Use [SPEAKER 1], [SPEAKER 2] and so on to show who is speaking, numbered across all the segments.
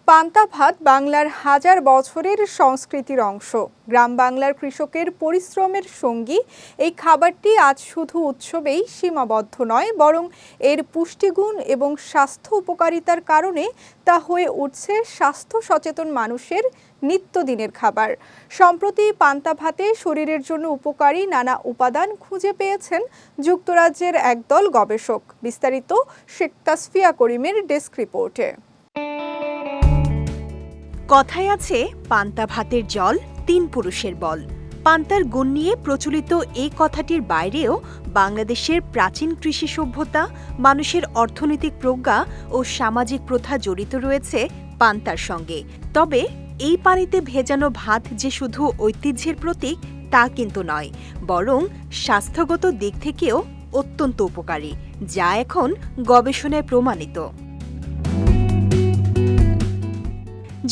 [SPEAKER 1] পান্তা ভাত বাংলার হাজার বছরের সংস্কৃতির অংশ। গ্রাম বাংলার কৃষকের পরিশ্রমের সঙ্গী এই খাবারটি আজ শুধু উৎসবেই সীমাবদ্ধ নয়, বরং এর পুষ্টিগুণ এবং স্বাস্থ্য উপকারিতার কারণে তা হয়ে উঠছে স্বাস্থ্য সচেতন মানুষের নিত্যদিনের খাবার। সম্প্রতি পান্তা ভাতে শরীরের জন্য উপকারী নানা উপাদান খুঁজে পেয়েছেন যুক্তরাজ্যের একদল গবেষক। বিস্তারিত শেখ তাসফিয়া করিমের ডেস্ক রিপোর্টে।
[SPEAKER 2] কথায় আছে, পান্তা ভাতের জল তিন পুরুষের বল। পান্তার গুণ নিয়ে প্রচলিত এই কথাটির বাইরেও বাংলাদেশের প্রাচীন কৃষি সভ্যতা, মানুষের অর্থনৈতিক প্রজ্ঞা ও সামাজিক প্রথা জড়িত রয়েছে পান্তার সঙ্গে। তবে এই পানিতে ভেজানো ভাত যে শুধু ঐতিহ্যের প্রতীক তা কিন্তু নয়, বরং স্বাস্থ্যগত দিক থেকেও অত্যন্ত উপকারী, যা এখন গবেষণায় প্রমাণিত।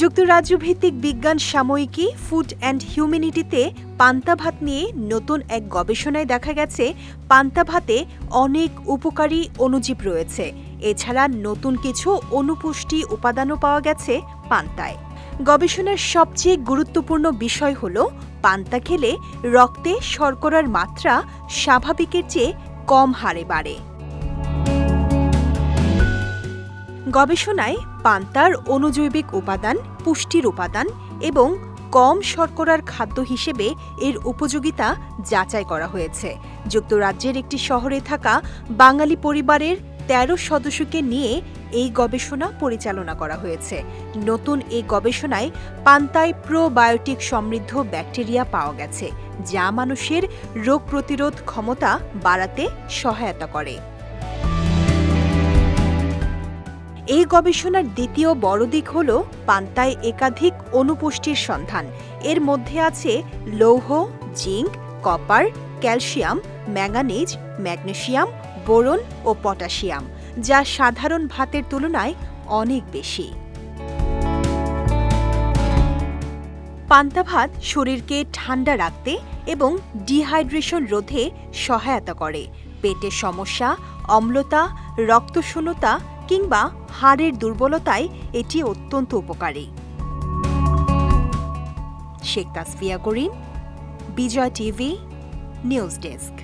[SPEAKER 2] যুক্তরাজ্য ভিত্তিক বিজ্ঞান সাময়িকী ফুড অ্যান্ড হিউম্যানিটিতে পান্তা ভাত নিয়ে নতুন এক গবেষণায় দেখা গেছে, পান্তা ভাতে অনেক উপকারী অণুজীব রয়েছে। এছাড়া নতুন কিছু অনুপুষ্টি উপাদানও পাওয়া গেছে পান্তায়। গবেষণার সবচেয়ে গুরুত্বপূর্ণ বিষয় হল, পান্তা খেলে রক্তে শর্করার মাত্রা স্বাভাবিকের চেয়ে কম হারে বাড়ে। গবেষণায় পান্তার অণুজৈবিক উপাদান, পুষ্টির উপাদান এবং কম শর্করার খাদ্য হিসেবে এর উপযোগিতা যাচাই করা হয়েছে। যুক্তরাজ্যের একটি শহরে থাকা বাঙালি পরিবারের ১৩ সদস্যকে নিয়ে এই গবেষণা পরিচালনা করা হয়েছে। নতুন এই গবেষণায় পান্তায় প্রোবায়োটিক সমৃদ্ধ ব্যাকটেরিয়া পাওয়া গেছে, যা মানুষের রোগ প্রতিরোধ ক্ষমতা বাড়াতে সহায়তা করে। এই গবেষণার দ্বিতীয় বড় দিক হল, পান্তায় একাধিক অনুপুষ্টির সন্ধান। এর মধ্যে আছে লৌহ, zinc, copper, calcium, manganese, magnesium, boron ও পটাশিয়াম, যা সাধারণ ভাতের তুলনায় অনেক বেশি। পান্তা ভাত শরীরকে ঠান্ডা রাখতে এবং ডিহাইড্রেশন রোধে সহায়তা করে। পেটের সমস্যা, অম্লতা, রক্তশূন্যতা কিংবা হাড়ের দুর্বলতায় এটি অত্যন্ত উপকারী। শেখ তাসফিয়া করিম, বিজয় টিভি, নিউজ ডেস্ক।